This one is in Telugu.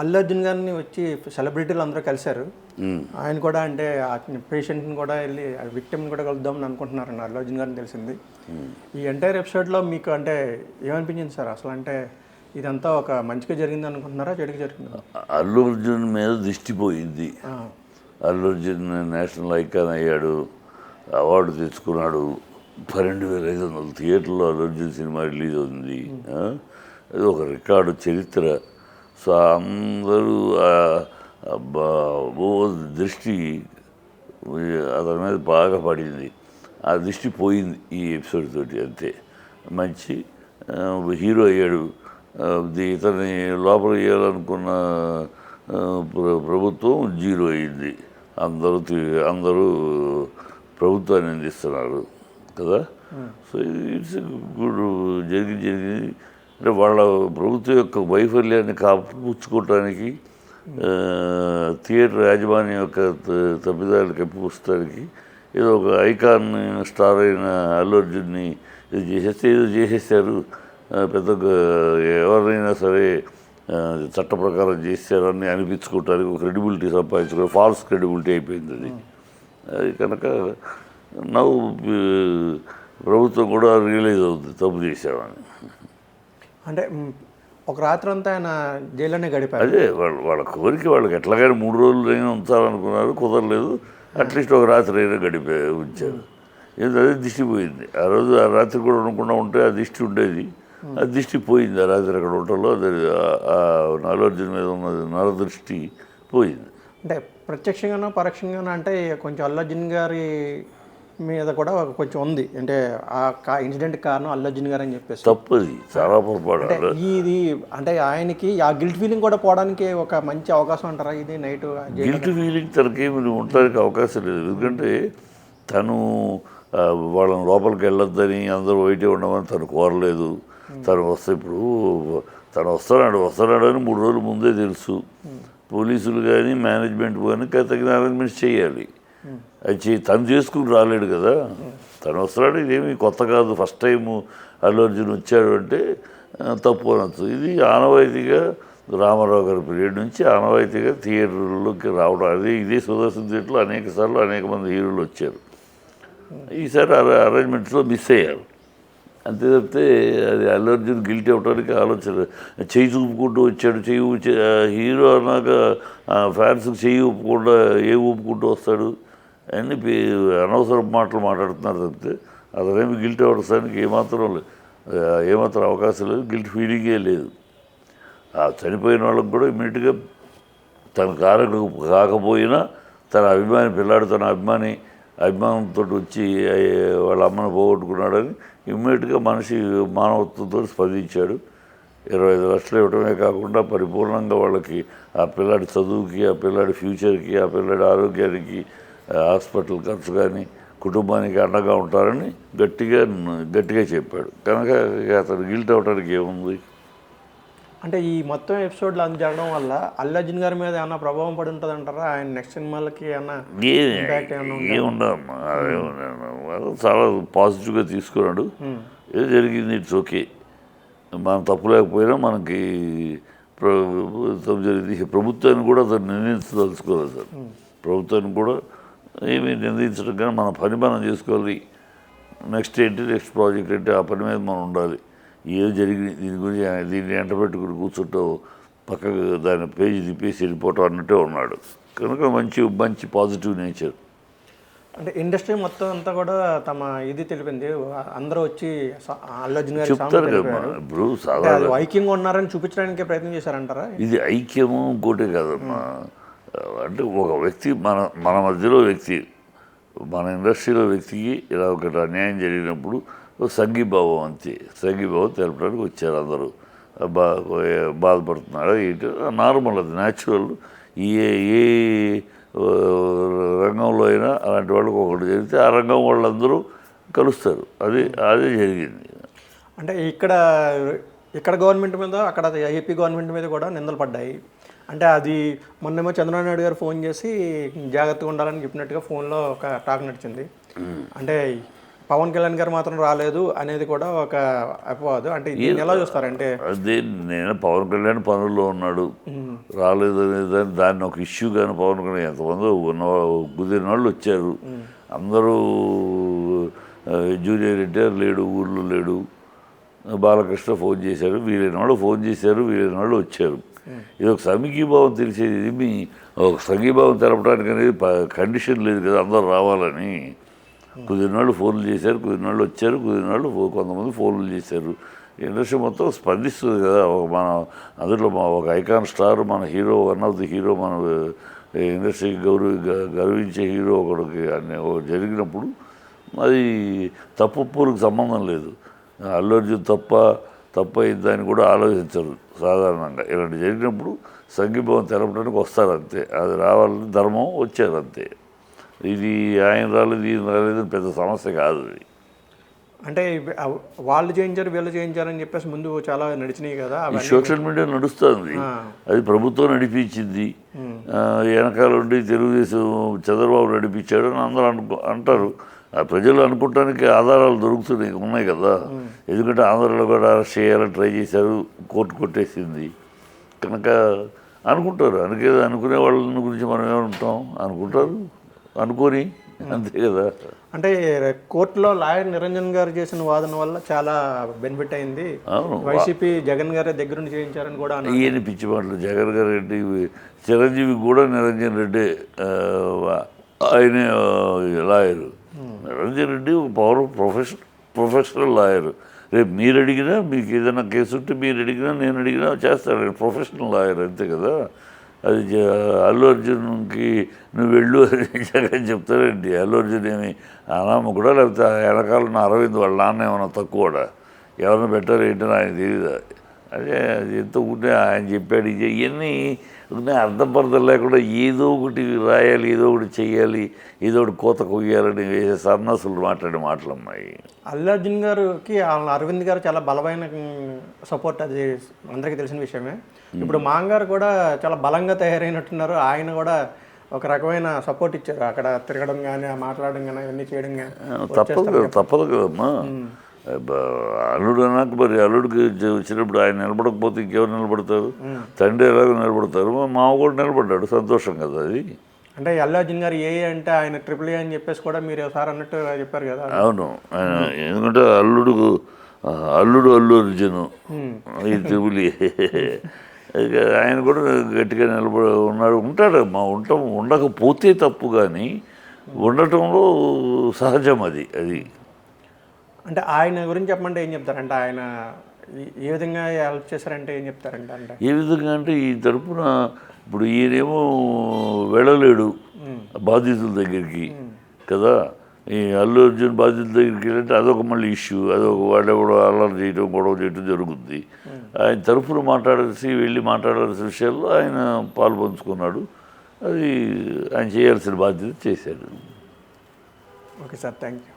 అల్లు అర్జున్ గారిని వచ్చి సెలబ్రిటీలు అందరూ కలిశారు. ఆయన కూడా అంటే పేషెంట్ని కూడా వెళ్ళి విక్టిమ్ని కూడా కలుద్దామని అనుకుంటున్నారండి అల్లు అర్జున్ గారిని తెలిసింది. ఈ ఎంటైర్ ఎపిసోడ్లో మీకు అంటే ఏమనిపించింది సార్? అసలు అంటే ఇదంతా ఒక మంచిగా జరిగింది అనుకుంటున్నారా, చెడుగా జరిగిందా? అల్లు అర్జున్ మీద దృష్టి పోయింది. అల్లు అర్జున్ నేషనల్ ఐకాన్ అయ్యాడు, అవార్డు తెచ్చుకున్నాడు. 12,500 థియేటర్లో అల్లు అర్జున్ సినిమా రిలీజ్ అవుతుంది. అది ఒక రికార్డు, చరిత్ర. సో అందరూ దృష్టి అతని మీద బాగా పడింది. ఆ దృష్టి పోయింది ఈ ఎపిసోడ్ తోటి, అంతే. మంచి హీరో అయ్యాడు. ఇతన్ని లోపల వేయాలనుకున్న ప్రభుత్వం జీరో అయింది. అందరూ ప్రభుత్వాన్ని నిందిస్తున్నారు కదా. So it's good. జరిగింది అంటే వాళ్ళ ప్రభుత్వం యొక్క వైఫల్యాన్ని కప్పిపుచ్చుకోవటానికి, థియేటర్ యాజమాన్యం యొక్క తప్పిదాలు కప్పిపుచ్చడానికి ఏదో ఒక ఐకాన్ స్టార్ అయిన అల్లు అర్జున్ని ఏదో చేసేసారు. పెద్ద ఎవరినైనా సరే చట్ట ప్రకారం చేశారని అనిపించుకోవటానికి ఒక క్రెడిబిలిటీ సంపాదించుకోవడం, ఫాల్స్ క్రెడిబిలిటీ అయిపోయింది అది. అది కనుక నవ్వు ప్రభుత్వం కూడా రియలైజ్ అవుతుంది తప్పు చేశామని. అంటే ఒక రాత్రి అంతా ఆయన జైల్లోనే గడిపారు. అదే వాళ్ళ కోరిక. వాళ్ళకి ఎట్లాగైనా 3 రోజులు అయినా ఉంచాలనుకున్నారు, కుదరలేదు. అట్లీస్ట్ ఒక రాత్రి అయినా ఉంచారు. అదే దిష్టి పోయింది. ఆ రాత్రి కూడా ఉండకుండా ఉంటే ఆ దిష్టి ఉండేది. ఆ దిష్టి పోయింది. ఆ రాత్రి అక్కడ ఉండటంలో అల్లు అర్జున్ మీద ఉన్న నరదృష్టి పోయింది. అంటే ప్రత్యక్షంగానో పరోక్షంగానో అంటే కొంచెం అల్లు అర్జున్ గారి మీద కూడా కొంచెం ఉంది. అంటే ఆ ఇన్సిడెంట్ కారణం అల్లు అర్జున్ గారు అని చెప్పేసి తప్పది, చాలా పొరపాటు. ఇది అంటే ఆయనకి ఆ గిల్ట్ ఫీలింగ్ కూడా పోవడానికి ఒక మంచి అవకాశం అంటారా ఇది? నైట్ గిల్ట్ ఫీలింగ్ తనకేమి ఉండడానికి అవకాశం లేదు. ఎందుకంటే తను వాళ్ళని లోపలికి వెళ్ళొద్దని, అందరూ బయటే ఉండమని తను కోరలేదు. తను వస్తున్నాడు అని 3 రోజుల ముందే తెలుసు. పోలీసులు కానీ మేనేజ్మెంట్ కానీ తగిన అరేంజ్మెంట్స్ చేయాలి. అది తను చేసుకుని రాలేడు కదా. తను వస్తున్నాడు, ఇదేమి కొత్త కాదు. ఫస్ట్ టైము అల్లు అర్జున్ వచ్చాడు అంటే తప్పు అనొచ్చు. ఇది ఆనవాయితీగా రామారావు గారి పీరియడ్ నుంచి ఆనవాయితీగా థియేటర్లోకి రావడం. ఇదే సుదర్శన్ థియేటర్లో అనేక మంది హీరోలు వచ్చారు. ఈసారి అరేంజ్మెంట్స్లో మిస్ అయ్యారు అంతే. తప్పితే అది అల్లు అర్జున్ గిల్టీ అవ్వడానికి ఆలోచన. చెయ్యి చూపుకుంటూ వచ్చాడు. హీరో అన్నాక ఫ్యాన్స్కి చెయ్యి ఊపుకుండా ఊపుకుంటూ వస్తాడు అని అనవసరం మాటలు మాట్లాడుతున్నారు. తప్పితే అతనేమి గిల్టీ అవ్వడానికి ఏమాత్రం అవకాశం లేదు. గిల్ట్ ఫీలింగే లేదు. చనిపోయిన వాళ్ళకి కూడా ఇమ్మీడియట్గా తన కారణం కాకపోయినా తన అభిమానంతో వచ్చి వాళ్ళ అమ్మని పోగొట్టుకున్నాడని ఇమ్మీడియట్గా మానవత్వంతో స్పందించాడు. 25 లక్షలు ఇవ్వడమే కాకుండా పరిపూర్ణంగా వాళ్ళకి ఆ పిల్లాడి చదువుకి, ఆ పిల్లాడి ఫ్యూచర్కి, ఆ పిల్లాడి ఆరోగ్యానికి, హాస్పిటల్ ఖర్చు కానీ కుటుంబానికి అండగా ఉంటారని గట్టిగా చెప్పాడు. కనుక అతను గిల్ట్ అవ్వడానికి ఏముంది? అంటే ఈ మొత్తం ఎపిసోడ్లు అందు జరగడం వల్ల అల్లు అర్జున్ గారి మీద ఏమన్నా ప్రభావం పడి ఉంటుంది అంటారా? ఆయన నెక్స్ట్ సినిమాలకి ఏముండమ్మా, చాలా పాజిటివ్గా తీసుకున్నాడు. ఏదో జరిగింది, ఇట్స్ ఓకే. మనం తప్పు లేకపోయినా మనకి తప్పు జరిగింది. ప్రభుత్వాన్ని కూడా అతను నిర్ణయించదలుచుకోవాలి సార్. ప్రభుత్వాన్ని కూడా ఏమి నిర్ణయించడం కానీ మన పని మనం చేసుకోవాలి. నెక్స్ట్ ప్రాజెక్ట్ ఏంటి, ఆ పని మీద మనం ఉండాలి. ఏదో జరిగింది దీన్ని ఎంట పెట్టుకుని కూర్చుంటూ పక్కకు దాని పేజీ తిప్పేసి వెళ్ళిపోవటం అన్నట్టే ఉన్నాడు. కనుక మంచి పాజిటివ్ నేచర్. అంటే ఇండస్ట్రీ మొత్తం అంతా కూడా తమ ఇది తెలిపింది. అందరూ వచ్చి అల్లు అర్జున్ గారు చెప్తారు కదా. ఇప్పుడు సాధారణ ఐక్యంగా ఉన్నారని చూపించడానికి ప్రయత్నం చేశారంటారా? ఇది ఐక్యము ఇంకోటే కాదమ్మా. అంటే ఒక వ్యక్తి మన మధ్యలో వ్యక్తి, మన ఇండస్ట్రీలో వ్యక్తికి ఇలా ఒకటి అన్యాయం జరిగినప్పుడు సంఘీభావం, అంతే. సంఘీభావం తెలపడానికి వచ్చారు అందరూ. బాధపడుతున్నారు, ఏంటో నార్మల్, అది న్యాచురల్. ఏ రంగంలో అయినా అలాంటి వాళ్ళకి ఒకటి జరిగితే ఆ రంగం వాళ్ళందరూ కలుస్తారు. అదే జరిగింది. అంటే ఇక్కడ గవర్నమెంట్ మీద, అక్కడ ఏపీ గవర్నమెంట్ మీద కూడా నిందలు పడ్డాయి. అంటే అది మొన్నేమో చంద్రబాబు నాయుడు గారు ఫోన్ చేసి జాగ్రత్తగా ఉండాలని చెప్పినట్టుగా ఫోన్లో ఒక టాక్ నడిచింది. అంటే పవన్ కళ్యాణ్ గారు మాత్రం రాలేదు అనేది కూడా ఒక అపవాదు. అంటే దీన్ని ఎలా చూస్తారంటే అదే నేను పవన్ కళ్యాణ్ పనుల్లో ఉన్నాడు రాలేదు అనేది దాన్ని ఒక ఇష్యూ కానీ పవన్ కళ్యాణ్ ఎంతమంది ఉన్న కుదిరిన వాళ్ళు వచ్చారు. అందరూ జూనియర్ ఎన్టీఆర్ లేడు, ఊళ్ళో లేడు, బాలకృష్ణ ఫోన్ చేశారు, వీలైన వాళ్ళు ఫోన్ చేశారు, వీలైన వాళ్ళు వచ్చారు. ఇది ఒక సమీకీభావం తెలిసేది. ఇది మీ ఒక సంఘీభావం తెలపడానికి అనేది కండిషన్ లేదు కదా అందరూ రావాలని. కుదిరినాళ్ళు ఫోన్లు చేశారు, కుదిరినాళ్ళు వచ్చారు, కుదిరినాళ్ళు కొంతమంది ఫోన్లు చేశారు. ఇండస్ట్రీ మొత్తం స్పందిస్తుంది కదా. మన అందులో ఒక ఐకాన్ స్టార్, మన hero, one of the hero, మన ఇండస్ట్రీకి గర్వించే హీరో ఒకడికి జరిగినప్పుడు అది తప్పులకు సంబంధం లేదు. అల్లు అర్జున్ తప్ప అని కూడా ఆలోచించరు సాధారణంగా. ఇలాంటి జరిగినప్పుడు సంఘీభావం తెలపడానికి వస్తారు అంతే. అది రావాలని ధర్మం వచ్చారు అంతే. ఇది ఆయన రాలేదు, ఈయన రాలేదు పెద్ద సమస్య కాదు అది. అంటే వాళ్ళు చేయించారు, వీళ్ళు చేయించారని చెప్పేసి ముందు చాలా నడిచినాయి కదా. ఈ సోషల్ మీడియా నడుస్తుంది, అది ప్రభుత్వం నడిపించింది. వెనకాల ఉండి తెలుగుదేశం చంద్రబాబు నడిపించాడు అని అందరూ అంటారు. ప్రజలు అనుకోవటానికి ఆధారాలు ఉన్నాయి కదా. ఎందుకంటే ఆంధ్రలో కూడా అరెస్ట్ చేయాలని ట్రై చేశారు, కోర్టు కొట్టేసింది కనుక అనుకుంటారు. అనుకునే వాళ్ళ గురించి మనం ఏమంటాం, అనుకొని అంతే కదా. అంటే కోర్టులో లాయర్ నిరంజన్ గారు చేసిన వాదన వల్ల చాలా బెనిఫిట్ అయింది. వైసీపీ జగన్ గారి దగ్గర నుంచి చేయించారని కూడా ఈయన పిచ్చి మాటలు. జగన్ గారు రెడ్డి, చిరంజీవి కూడా నిరంజన్ రెడ్డి ఆయనే lawyer. Niranjan Reddy professional lawyer. రేపు మీరు అడిగినా, మీకు ఏదైనా కేసు ఉంటే మీరు అడిగినా, నేను అడిగినా చేస్తాడు. ప్రొఫెషనల్ లాయర్ అంతే కదా. అది అల్లు అర్జున్కి నువ్వు వెళ్ళు అని చెప్తారండి. అల్లు అర్జున్ ఏమి అనామ కూడా, లేకపోతే వెనకాల అరవింద్ వాళ్ళ నాన్న ఏమన్నా తక్కువ ఎవరైనా పెట్టారు ఏంటని ఆయన తెలియదు. అదే అది ఎంత ఉంటే ఆయన చెప్పాడు. ఇవన్నీ అర్థం పర్థం లేకుండా ఏదో ఒకటి రాయాలి, ఏదో ఒకటి చెయ్యాలి, ఏదో ఒకటి కోత కొయ్యాలని వేసే సన్నాసులు మాట్లాడే మాటలు అమ్మాయి. అల్లు అర్జున్ గారికి అరవింద్ గారు చాలా బలమైన సపోర్ట్, అది అందరికీ తెలిసిన విషయమే. ఇప్పుడు మాంగారు కూడా చాలా బలంగా తయారైనట్టున్నారు. ఆయన కూడా ఒక రకమైన సపోర్ట్ ఇచ్చారు అక్కడ తిరగడం కానీ, మాట్లాడడం కానీ, అవన్నీ చేయడం కానీ. తప్పదు కదమ్మా. అల్లుడు అన్నాక మరి అల్లుడికి వచ్చినప్పుడు ఆయన నిలబడకపోతే ఇంకెవరు నిలబడతారు? తండ్రి ఎలాగో నిలబడతారు, మామ కూడా నిలబడ్డాడు, సంతోషం కదా అది. అంటే అల్లు అర్జున్ గారు అంటే ఆయన ట్రిపుల్ ఏ అని చెప్పేసి కూడా మీరు ఒకసారి అన్నట్టు చెప్పారు కదా. అవును, ఎందుకంటే అల్లుడు అల్లు అర్జున్ ఈ ట్రిపుల్ ఏ. ఆయన కూడా గట్టిగా ఉంటాడు. ఉండకపోతే తప్పు, కానీ ఉండటంలో సహజం అది. అంటే ఆయన గురించి చెప్పమంటే ఏం చెప్తారంటే, ఆయన ఏ విధంగా హెల్ప్ చేశారంటే ఏం చెప్తారంటే? అంటే ఏ విధంగా అంటే ఈ తరపున ఇప్పుడు ఈయనేమో వెళ్ళలేడు బాధితుల దగ్గరికి కదా. ఈ అల్లు అర్జున్ బాధితుల దగ్గరికి వెళ్ళంటే అదొక మళ్ళీ ఇష్యూ, అదొక వాడెవడో అల్లరి చేయడం, గొడవ చేయడం జరుగుద్ది. ఆయన తరఫున వెళ్ళి మాట్లాడాల్సిన విషయాల్లో ఆయన పాలు పంచుకున్నాడు. అది ఆయన చేయాల్సిన బాధ్యత చేశాడు. Okay sir, thank you.